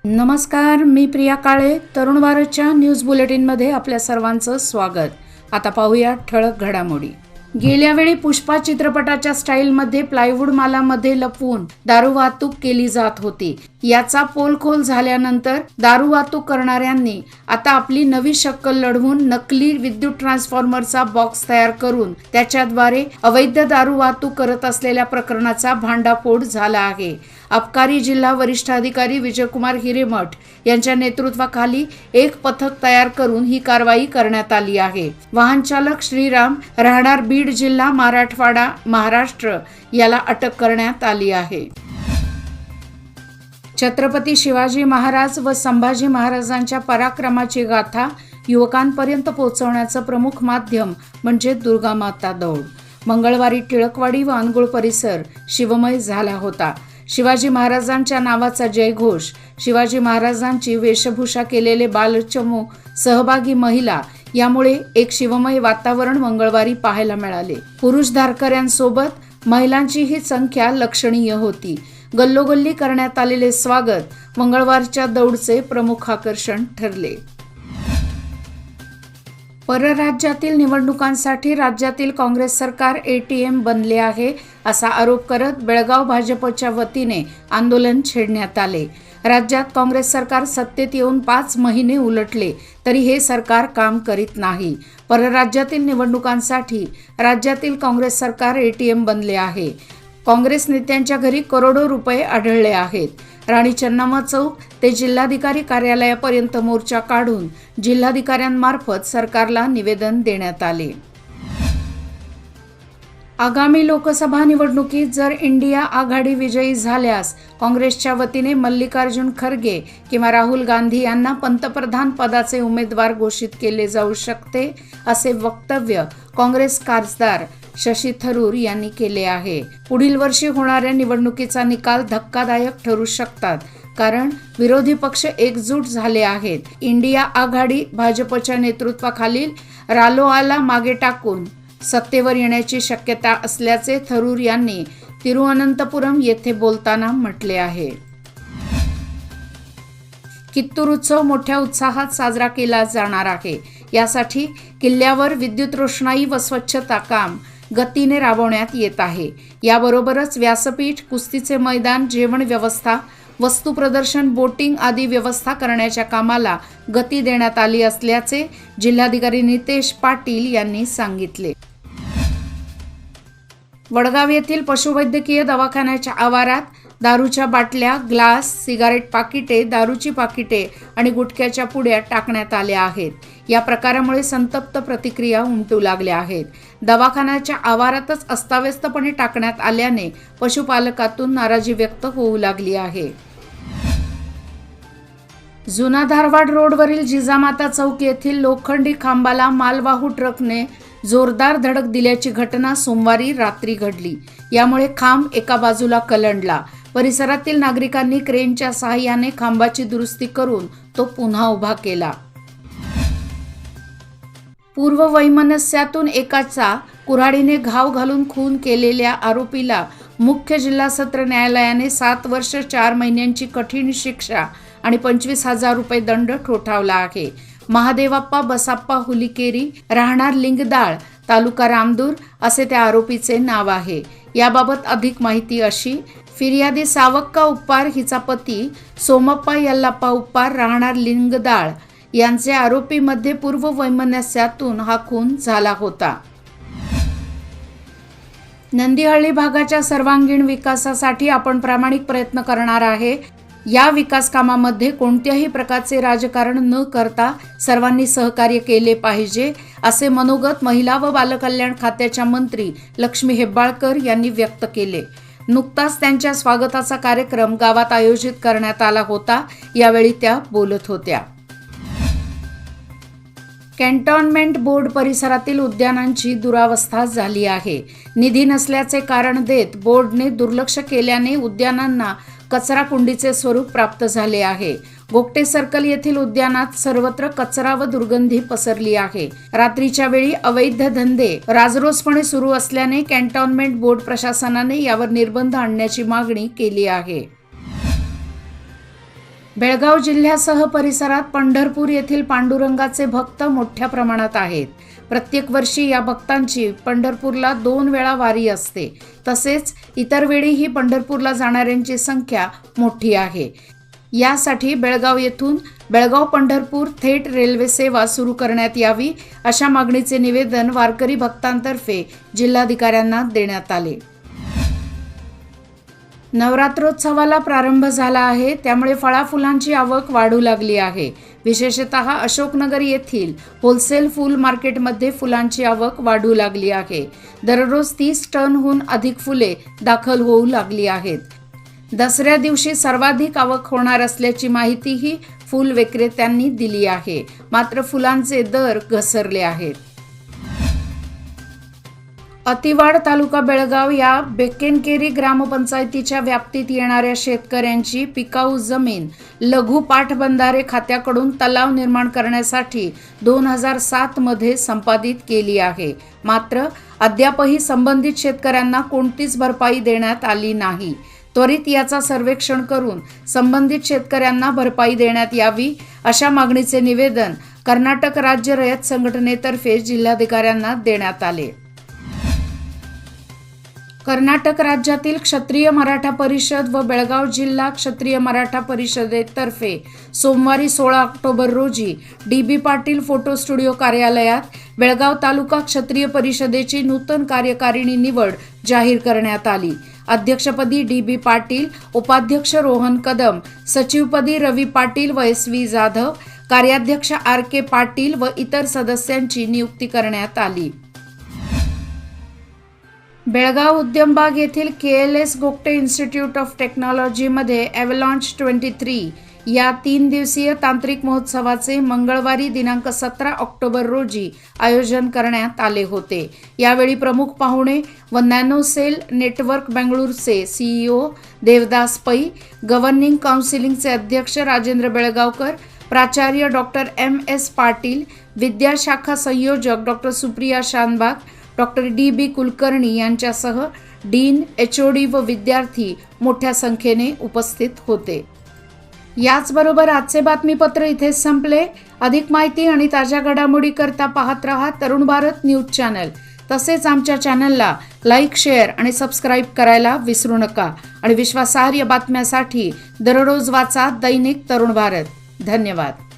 नमस्कार, मी प्रिया काळे. तरुण भारतच्या न्यूज बुलेटिनमध्ये आपल्या सर्वांचं स्वागत. आता पाहूया ठळक घडामोडी. गेल्या वेळी पुष्पा चित्रपटाच्या स्टाईलमध्ये प्लायवूड मालामध्ये लपवून दारू वाहतूक केली जात होती. याचा पोलखोल झाल्यानंतर दारू वाहतूक करणाऱ्यांनी आता आपली नवी शक्कल लढवून नकली विद्युत ट्रान्सफॉर्मरचा बॉक्स तयार करून त्याच्याद्वारे अवैध दारू वाहतूक करत असलेल्या प्रकरणाचा भांडाफोड झाला आहे. अबकारी जिल्हा वरिष्ठ अधिकारी विजयकुमार हिरेमठ यांच्या नेतृत्वाखाली एक पथक तयार करून ही कारवाई करण्यात आली आहे. वाहन चालक श्रीराम, राहणार बीड जिल्हा, मराठवाडा, महाराष्ट्र याला अटक करण्यात आली आहे. छत्रपती शिवाजी महाराज व संभाजी महाराजांच्या पराक्रमाची गाथा युवकांपर्यंत पोहोचवण्याचं प्रमुख माध्यम म्हणजे दुर्गामाता दौड. मंगळवारी टिळकवाडी व अनगुळ परिसर शिवमय झाला होता. शिवाजी महाराजांच्या नावाचा जयघोष, शिवाजी महाराजांची वेशभूषा केलेले बालचमू, सहभागी महिला यामुळे एक शिवमय वातावरण मंगळवारी पाहायला मिळाले. पुरुष धारकऱ्यांसोबत महिलांचीही संख्या लक्षणीय होती. गल्लोगल्ली करण्यात आलेले स्वागत मंगळवारच्या दौडचे प्रमुख आकर्षण ठरले. परराज्यातील निवडणुकांसाठी राज्यातील काँग्रेस सरकार ATM बनले आहे असा आरोप करत बेळगाव भाजपच्या वतीने आंदोलन छेडण्यात आले. राज्यात काँग्रेस सरकार सत्तेत येऊन 5 महिने उलटले तरी हे सरकार काम करीत नाही. परराज्यातील निवडणुकांसाठी राज्यातील काँग्रेस सरकार ATM बनले आहे. काँग्रेस नेत्यांच्या घरी करोडो रुपये आढळले आहेत. राणी चन्नाम्मा चौक ते जिल्हाधिकारी कार्यालयापर्यंत मोर्चा काढून जिल्हाधिकाऱ्यांमार्फत सरकारला निवेदन देण्यात आले. आगामी लोकसभा निवडणुकीत जर इंडिया आघाडी विजयी झाल्यास काँग्रेसच्या वतीने मल्लिकार्जुन खरगे किंवा राहुल गांधी यांना पंतप्रधान पदाचे उमेदवार घोषित केले जाऊ शकते, असे वक्तव्य काँग्रेस खासदार शशी थरूर यांनी केले आहे. पुढील वर्षी होणाऱ्या निवडणुकीचा निकाल धक्कादायक ठरू शकतात, कारण विरोधी पक्ष एकजूट झाले आहेत. इंडिया आघाडी भाजपच्या नेतृत्वाखालील रालोआला मागे टाकून सत्तेवर येण्याची शक्यता असल्याचे थरूर यांनी तिरुअनंतपुरम येथे बोलताना म्हटले आहे. कित्तूर उत्सव मोठ्या उत्साहात साजरा केला जाणार आहे. यासाठी किल्ल्यावर विद्युत रोषणाई व स्वच्छता काम गतीने राबवण्यात येत आहे. याबरोबरच व्यासपीठ, कुस्तीचे मैदान, जेवण व्यवस्था, वस्तू प्रदर्शन, बोटिंग आदी व्यवस्था करण्याच्या कामाला गती देण्यात आली असल्याचे जिल्हाधिकारी नितेश पाटील यांनी सांगितले. वडगाव येथील पशुवैद्यकीय दवाखान्याच्या आवारात दारूच्या बाटल्या, ग्लास, सिगारेट पाकिटे, दारूची पाकिटे आणि गुटख्याच्या पुड्या टाकण्यात आल्या आहेत. या प्रकारामुळे संतप्त प्रतिक्रिया उमटू लागल्या आहेत. दवाखान्याच्या आवारातच अस्ताव्यस्तपणे टाकण्यात आल्याने पशुपालकातून नाराजी व्यक्त होऊ लागली आहे. जुना धारवाड रोडवरील जिजामाता चौक येथील लोखंडी खांबाला मालवाहू ट्रकने जोरदार धडक दिल्याची घटना सोमवारी रात्री घडली. यामुळे खांब एका बाजूला कलंडला. परिसरातील नागरिकांनी क्रेनच्या सहाय्याने खांबाची दुरुस्ती करून तो पुन्हा उभा केला. पूर्व वैमनस्यातून एकाचा कुऱ्हाडीने घाव घालून खून केलेल्या आरोपीला मुख्य जिल्हा सत्र न्यायालयाने 7 वर्ष 4 महिन्यांची कठीण शिक्षा आणि 25,000 रुपये दंड ठोठावला आहे. महादेवाप्पा बसाप्पा हुलिकेरी, राहणार लिंगदाळ, तालुका रामदूर असे त्या आरोपीचे नाव आहे. याबाबत अधिक माहिती अशी: फिर्यादी सावक्का उप्पार हिचा पती सोमप्पा यल्लाप्पा उप्पार, राहणार लिंगदाळ यांचे आरोपीमध्ये पूर्व वैमनस्यातून हा खून झाला होता. नंदीहळ्ळी भागाच्या सर्वांगीण विकासासाठी आपण प्रामाणिक प्रयत्न करणार आहे. या विकास कामामध्ये कोणत्याही प्रकारचे राजकारण न करता सर्वांनी सहकार्य केले पाहिजे, असे मनोगत महिला व बालकल्याण खात्याच्या मंत्री लक्ष्मी हेब्बाळकर यांनी व्यक्त केले. नुकताच त्यांच्या स्वागताचा कार्यक्रम गावात आयोजित करण्यात आला होता. यावेळी त्या बोलत होत्या. कॅन्टोन्मेंट बोर्ड परिसरातील उद्यानांची दुरावस्था झाली आहे. निधी नसल्याचे कारण देत बोर्डने दुर्लक्ष केल्याने उद्यानांना कचरा कुंडीचे स्वरूप प्राप्त झाले आहे. गोगटे सर्कल येथील उद्यानात सर्वत्र कचरा व दुर्गंधी पसरली आहे. रात्रीच्या वेळी अवैध धंदे राजरोसपणे सुरू असल्याने कॅन्टोन्मेंट बोर्ड प्रशासनाने यावर निर्बंध आणण्याची मागणी केली आहे. बेळगाव जिल्ह्यासह परिसरात पंढरपूर येथील पांडुरंगाचे भक्त मोठ्या प्रमाणात आहेत. प्रत्येक वर्षी या भक्तांची पंढरपूरला 2 वेळा वारी असते. तसेच इतर वेळीही पंढरपूरला जाणाऱ्यांची संख्या मोठी आहे. यासाठी बेळगाव येथून बेळगाव पंढरपूर थेट रेल्वे सेवा सुरू करण्यात यावी अशा मागणीचे निवेदन वारकरी भक्तांतर्फे जिल्हाधिकाऱ्यांना देण्यात आले. नवरात्रोत्सवाला प्रारंभ झाला आहे, त्यामुळे फळाफुलांची आवक वाढू लागली आहे. विशेषतः अशोकनगर येथील होलसेल फूल मार्केटमध्ये फुलांची आवक वाढू लागली आहे. दररोज 30 टनहून अधिक फुले दाखल होऊ लागली आहेत. दसऱ्या दिवशी सर्वाधिक आवक होणार असल्याची माहितीही फूल विक्रेत्यांनी दिली आहे. मात्र फुलांचे दर घसरले आहेत. अतिवाड तालुका बेळगाव या बेकेनकेरी ग्रामपंचायतीच्या व्याप्तीत येणाऱ्या शेतकऱ्यांची पिकाऊ जमीन लघु पाटबंधारे खात्याकडून तलाव निर्माण करण्यासाठी 2007 मध्ये संपादित केली आहे. मात्र अद्यापही संबंधित शेतकऱ्यांना कोणतीच भरपाई देण्यात आली नाही. त्वरित याचा सर्वेक्षण करून संबंधित शेतकऱ्यांना भरपाई देण्यात यावी अशा मागणीचे निवेदन कर्नाटक राज्य रयत संघटनेतर्फे जिल्हाधिकाऱ्यांना देण्यात आले. कर्नाटक राज्यातील क्षत्रिय मराठा परिषद व बेळगाव जिल्हा क्षत्रिय मराठा परिषदेतर्फे सोमवारी 16 ऑक्टोबर रोजी डी.बी. पाटील फोटो स्टुडिओ कार्यालयात बेळगाव तालुका क्षत्रिय परिषदेची नूतन कार्यकारिणी निवड जाहीर करण्यात आली. अध्यक्षपदी डी.बी. पाटील, उपाध्यक्ष रोहन कदम, सचिवपदी रवी पाटील व एस.व्ही. जाधव, कार्याध्यक्ष आर.के. पाटील व इतर सदस्यांची नियुक्ती करण्यात आली. बेळगाव उद्यमबाग येथील KLS गोगटे इन्स्टिट्यूट ऑफ टेक्नॉलॉजीमध्ये एव्हलॉन्च 23 या 3 दिवसीय तांत्रिक महोत्सवाचे मंगळवारी दिनांक 17 ऑक्टोबर रोजी आयोजन करण्यात आले होते. यावेळी प्रमुख पाहुणे व नॅनोसेल नेटवर्क बेंगळूरचे CEO देवदास पै, गव्हर्निंग काउन्सिलचे अध्यक्ष राजेंद्र बेळगावकर, प्राचार्य डॉक्टर M.S. पाटील, विद्याशाखा संयोजक doctor Supriya Shanbhag, doctor D.B. Kulkarni यांच्यासह डीन, HOD व विद्यार्थी मोठ्या संख्येने उपस्थित होते. याचबरोबर आजचे बातमीपत्र इथेच संपले. अधिक माहिती आणि ताज्या घडामोडी करता पाहत रहा तरुण भारत न्यूज चॅनल. तसेच आमच्या चॅनलला लाईक, शेअर आणि सबस्क्राईब करायला विसरू नका. आणि विश्वासार्ह बातम्यासाठी दररोज वाचा दैनिक तरुण भारत. धन्यवाद.